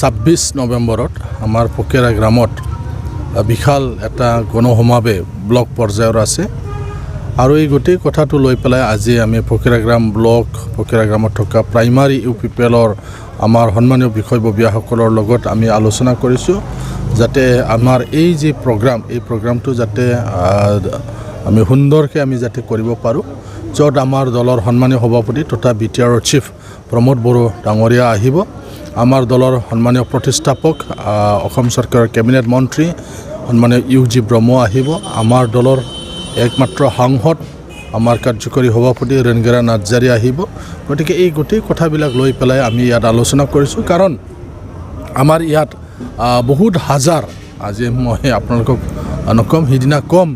26 নৱেম্বৰত আমাৰ পকেৰা গ্ৰামত বিশাল এটা গণসমাৱেশ ব্লক পৰ্যায়ৰ আছে আৰু এই গোটেই কথাটো লৈ পেলাই আজি আমি পকেৰা গ্ৰাম ব্লক পকেৰা গ্ৰামত থকা প্ৰাইমাৰী UPPLৰ আমাৰ সন্মানীয় বিষয়ববীয়াসকলৰ লগত আমি আলোচনা কৰিছোঁ যাতে আমাৰ এই যে প্ৰগ্ৰাম এই প্ৰগ্ৰামটো যাতে আমি সুন্দৰকৈ আমি যাতে কৰিব পাৰোঁ য'ত আমাৰ দলৰ সন্মানীয় সভাপতি তথা BTRৰ চিফ প্ৰমোদ বড়ো ডাঙৰীয়া আহিব আমাৰ দলৰ সন্মানীয় প্ৰতিষ্ঠাপক অসম চৰকাৰৰ কেবিনেট মন্ত্ৰী সন্মানীয় UG ব্ৰহ্ম আহিব আমাৰ দলৰ একমাত্ৰ সাংসদ আমাৰ কাৰ্যকৰী সভাপতি ৰেণগেৰা নাৰ্জাৰী আহিব গতিকে এই গোটেই কথাবিলাক লৈ পেলাই আমি ইয়াত আলোচনা কৰিছোঁ কাৰণ আমাৰ ইয়াত বহুত হাজাৰ আজি মই আপোনালোকক নকম সিদিনা কম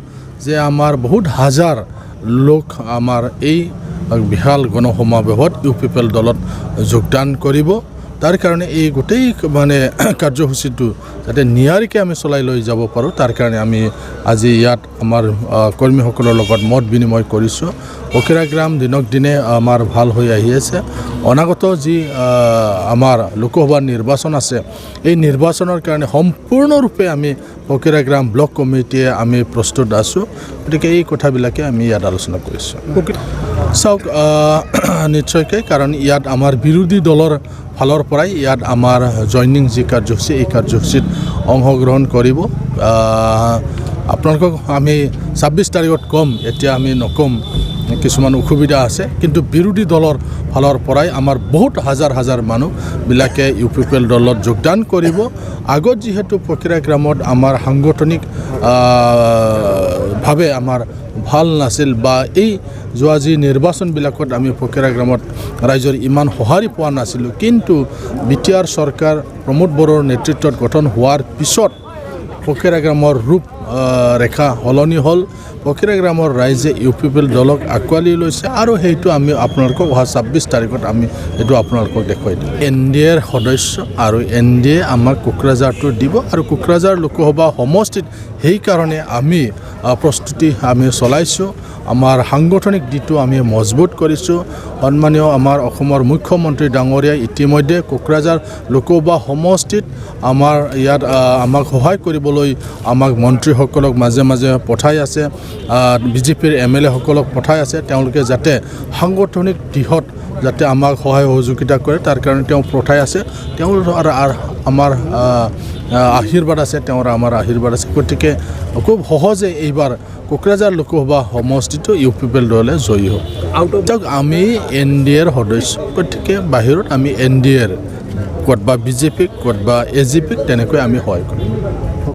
যে আমাৰ বহুত হাজাৰ লোক আমাৰ এই বিশাল গণসমাৱেশত UPPL দলত যোগদান কৰিব তাৰ কাৰণে এই গোটেই মানে কাৰ্যসূচীটো যাতে নিয়াৰিকৈ আমি চলাই লৈ যাব পাৰোঁ তাৰ কাৰণে আমি আজি ইয়াত আমাৰ কৰ্মীসকলৰ লগত মত বিনিময় কৰিছোঁ পকেৰা গ্ৰাম দিনক দিনে আমাৰ ভাল হৈ আহি আছে অনাগত যি আমাৰ লোকসভা নিৰ্বাচন আছে এই নিৰ্বাচনৰ কাৰণে সম্পূৰ্ণৰূপে আমি পকেৰা গ্ৰাম ব্লক কমিটিয়ে আমি প্ৰস্তুত আছোঁ গতিকে এই কথাবিলাকে আমি ইয়াত আলোচনা কৰিছোঁ চাওক নিশ্চয়কৈ কাৰণ ইয়াত আমাৰ বিৰোধী দলৰ ফালৰ পৰাই ইয়াত আমাৰ জইনিং যি কাৰ্যসূচী এই কাৰ্যসূচীত অংশগ্ৰহণ কৰিব আপোনালোকক আমি 26 তাৰিখত কম এতিয়া আমি নকম কিছুমান অসুবিধা আছে কিন্তু বিৰোধী দলৰ ফালৰ পৰাই আমাৰ বহুত হাজাৰ হাজাৰ মানুহবিলাকে UPPL দলত যোগদান কৰিব আগত যিহেতু পকেৰা গ্ৰামত আমাৰ সাংগঠনিক ভাৱে আমাৰ ভাল নাছিল বা এই যোৱা যি নিৰ্বাচনবিলাকত আমি পকেৰা গ্ৰামত ৰাইজৰ ইমান সঁহাৰি পোৱা নাছিলোঁ কিন্তু BTR চৰকাৰ প্ৰমোদ বড়োৰ নেতৃত্বত গঠন হোৱাৰ পিছত পকেৰা গ্ৰামৰ ৰূপ ৰেখা সলনি হ'ল পকেৰা গ্ৰামৰ ৰাইজে UPPL দলক আঁকোৱালি লৈছে আৰু সেইটো আমি আপোনালোকক অহা 26 তাৰিখত আমি এইটো আপোনালোকক দেখুৱাই দিম NDAৰ সদস্য আৰু NDA আমাক কোকৰাঝাৰটো দিব আৰু কোকৰাঝাৰ লোকসভা সমষ্টিত সেইকাৰণে আমি প্ৰস্তুতি আমি চলাইছোঁ আমাৰ সাংগঠনিক দিশটো আমি মজবুত কৰিছোঁ সন্মানীয় আমাৰ অসমৰ মুখ্যমন্ত্ৰী ডাঙৰীয়াই ইতিমধ্যে কোকৰাঝাৰ লোকসভা সমষ্টিত আমাৰ ইয়াত আমাক সহায় কৰিবলৈ আমাক মন্ত্ৰীসকলক মাজে মাজে পঠাই আছে BJPৰ MLA সকলক পঠাই আছে তেওঁলোকে যাতে সাংগঠনিক দিশত যাতে আমাক সহায় সহযোগিতা কৰে তাৰ কাৰণে তেওঁ পঠাই আছে তেওঁৰ আমাৰ আশীৰ্বাদ আছে তেওঁৰ আমাৰ আশীৰ্বাদ আছে গতিকে খুব সহজে এইবাৰ কোকৰাঝাৰ লোকসভা সমষ্টিটো UPPL দলে জয়ী হ'ব আমি NDAৰ সদস্য গতিকে বাহিৰত আমি NDAৰ ক'ত বা BJPক ক'ত বা AGPক তেনেকৈ আমি সহায় কৰিম